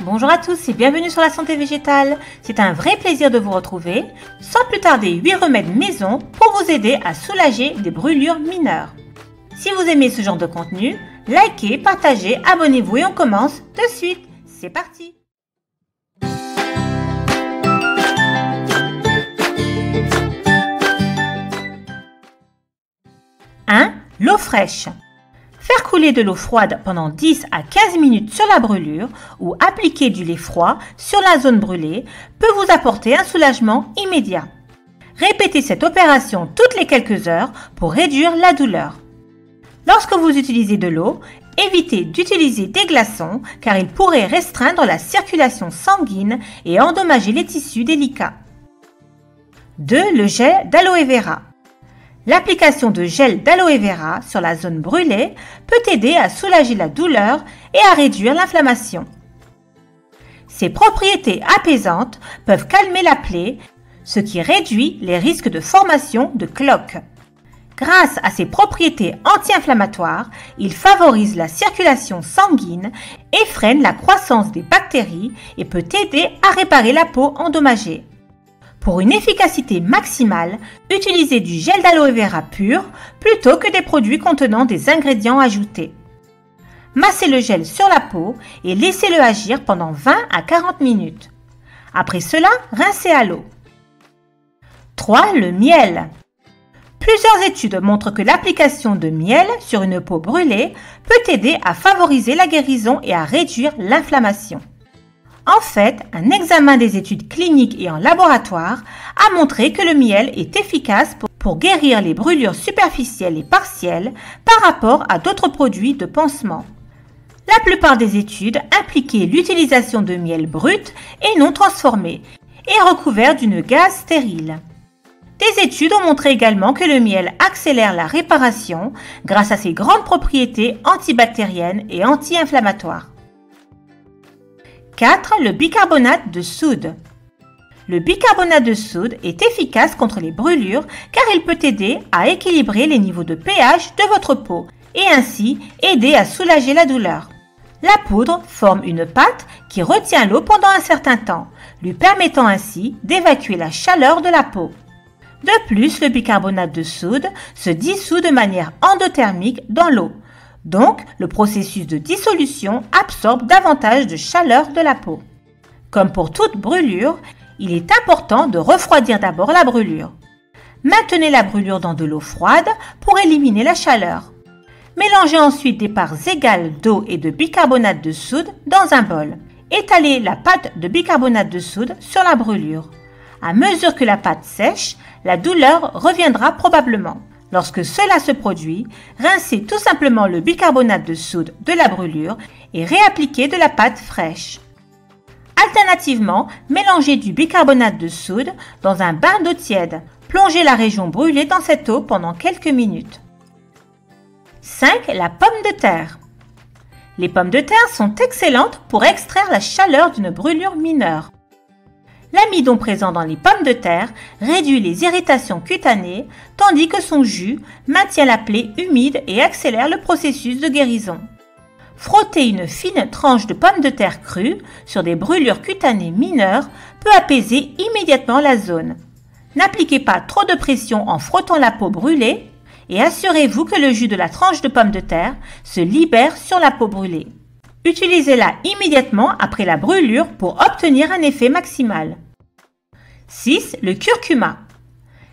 Bonjour à tous et bienvenue sur la santé végétale. C'est un vrai plaisir de vous retrouver. Sans plus tarder, 8 remèdes maison pour vous aider à soulager des brûlures mineures. Si vous aimez ce genre de contenu, likez, partagez, abonnez-vous et on commence de suite. C'est parti! L'eau fraîche. Faire couler de l'eau froide pendant 10 à 15 minutes sur la brûlure ou appliquer du lait froid sur la zone brûlée peut vous apporter un soulagement immédiat. Répétez cette opération toutes les quelques heures pour réduire la douleur. Lorsque vous utilisez de l'eau, évitez d'utiliser des glaçons car ils pourraient restreindre la circulation sanguine et endommager les tissus délicats. 2. Le gel d'aloe vera. L'application de gel d'aloe vera sur la zone brûlée peut aider à soulager la douleur et à réduire l'inflammation. Ses propriétés apaisantes peuvent calmer la plaie, ce qui réduit les risques de formation de cloques. Grâce à ses propriétés anti-inflammatoires, il favorise la circulation sanguine et freine la croissance des bactéries et peut aider à réparer la peau endommagée. Pour une efficacité maximale, utilisez du gel d'aloe vera pur plutôt que des produits contenant des ingrédients ajoutés. Massez le gel sur la peau et laissez-le agir pendant 20 à 40 minutes. Après cela, rincez à l'eau. 3. Le miel. Plusieurs études montrent que l'application de miel sur une peau brûlée peut aider à favoriser la guérison et à réduire l'inflammation. En fait, un examen des études cliniques et en laboratoire a montré que le miel est efficace pour guérir les brûlures superficielles et partielles par rapport à d'autres produits de pansement. La plupart des études impliquaient l'utilisation de miel brut et non transformé et recouvert d'une gaze stérile. Des études ont montré également que le miel accélère la réparation grâce à ses grandes propriétés antibactériennes et anti-inflammatoires. 4. Le bicarbonate de soude. Le bicarbonate de soude est efficace contre les brûlures car il peut aider à équilibrer les niveaux de pH de votre peau et ainsi aider à soulager la douleur. La poudre forme une pâte qui retient l'eau pendant un certain temps, lui permettant ainsi d'évacuer la chaleur de la peau. De plus, le bicarbonate de soude se dissout de manière endothermique dans l'eau. Donc, le processus de dissolution absorbe davantage de chaleur de la peau. Comme pour toute brûlure, il est important de refroidir d'abord la brûlure. Maintenez la brûlure dans de l'eau froide pour éliminer la chaleur. Mélangez ensuite des parts égales d'eau et de bicarbonate de soude dans un bol. Étalez la pâte de bicarbonate de soude sur la brûlure. À mesure que la pâte sèche, la douleur reviendra probablement. Lorsque cela se produit, rincez tout simplement le bicarbonate de soude de la brûlure et réappliquez de la pâte fraîche. Alternativement, mélangez du bicarbonate de soude dans un bain d'eau tiède. Plongez la région brûlée dans cette eau pendant quelques minutes. 5. La pomme de terre. Les pommes de terre sont excellentes pour extraire la chaleur d'une brûlure mineure. L'amidon présent dans les pommes de terre réduit les irritations cutanées, tandis que son jus maintient la plaie humide et accélère le processus de guérison. Frotter une fine tranche de pommes de terre crue sur des brûlures cutanées mineures peut apaiser immédiatement la zone. N'appliquez pas trop de pression en frottant la peau brûlée et assurez-vous que le jus de la tranche de pomme de terre se libère sur la peau brûlée. Utilisez-la immédiatement après la brûlure pour obtenir un effet maximal. 6. Le curcuma.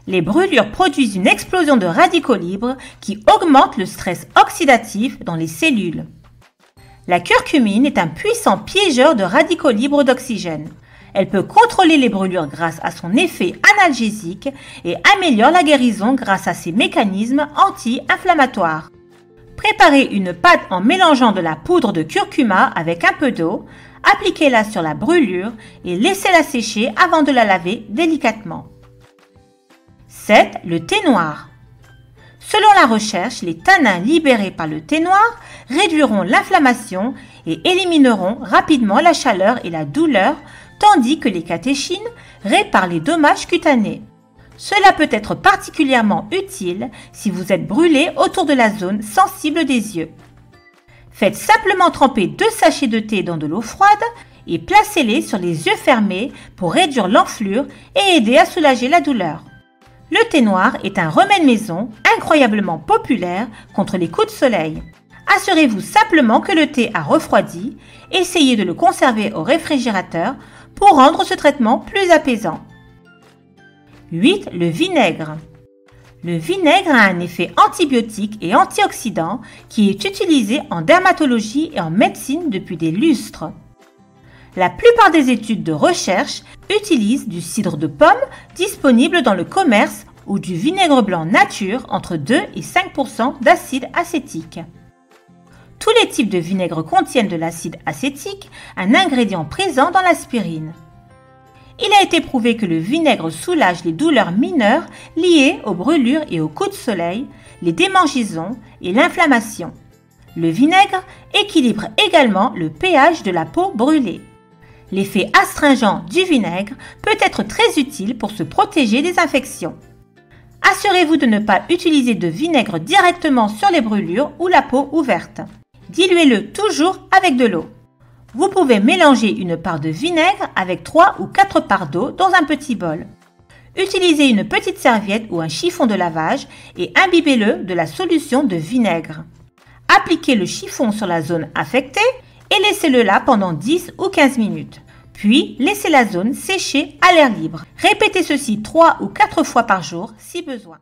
Les brûlures produisent une explosion de radicaux libres qui augmente le stress oxydatif dans les cellules. La curcumine est un puissant piégeur de radicaux libres d'oxygène. Elle peut contrôler les brûlures grâce à son effet analgésique et améliore la guérison grâce à ses mécanismes anti-inflammatoires. Préparez une pâte en mélangeant de la poudre de curcuma avec un peu d'eau, appliquez-la sur la brûlure et laissez-la sécher avant de la laver délicatement. 7. Le thé noir. Selon la recherche, les tanins libérés par le thé noir réduiront l'inflammation et élimineront rapidement la chaleur et la douleur, tandis que les catéchines réparent les dommages cutanés. Cela peut être particulièrement utile si vous êtes brûlé autour de la zone sensible des yeux. Faites simplement tremper 2 sachets de thé dans de l'eau froide et placez-les sur les yeux fermés pour réduire l'enflure et aider à soulager la douleur. Le thé noir est un remède maison incroyablement populaire contre les coups de soleil. Assurez-vous simplement que le thé a refroidi, essayez de le conserver au réfrigérateur pour rendre ce traitement plus apaisant. 8. Le vinaigre. Le vinaigre a un effet antibiotique et antioxydant qui est utilisé en dermatologie et en médecine depuis des lustres. La plupart des études de recherche utilisent du cidre de pomme disponible dans le commerce ou du vinaigre blanc nature entre 2 et 5% d'acide acétique. Tous les types de vinaigre contiennent de l'acide acétique, un ingrédient présent dans l'aspirine. Il a été prouvé que le vinaigre soulage les douleurs mineures liées aux brûlures et aux coups de soleil, les démangeaisons et l'inflammation. Le vinaigre équilibre également le pH de la peau brûlée. L'effet astringent du vinaigre peut être très utile pour se protéger des infections. Assurez-vous de ne pas utiliser de vinaigre directement sur les brûlures ou la peau ouverte. Diluez-le toujours avec de l'eau. Vous pouvez mélanger une part de vinaigre avec 3 ou 4 parts d'eau dans un petit bol. Utilisez une petite serviette ou un chiffon de lavage et imbibez-le de la solution de vinaigre. Appliquez le chiffon sur la zone affectée et laissez-le là pendant 10 ou 15 minutes. Puis, laissez la zone sécher à l'air libre. Répétez ceci 3 ou 4 fois par jour si besoin.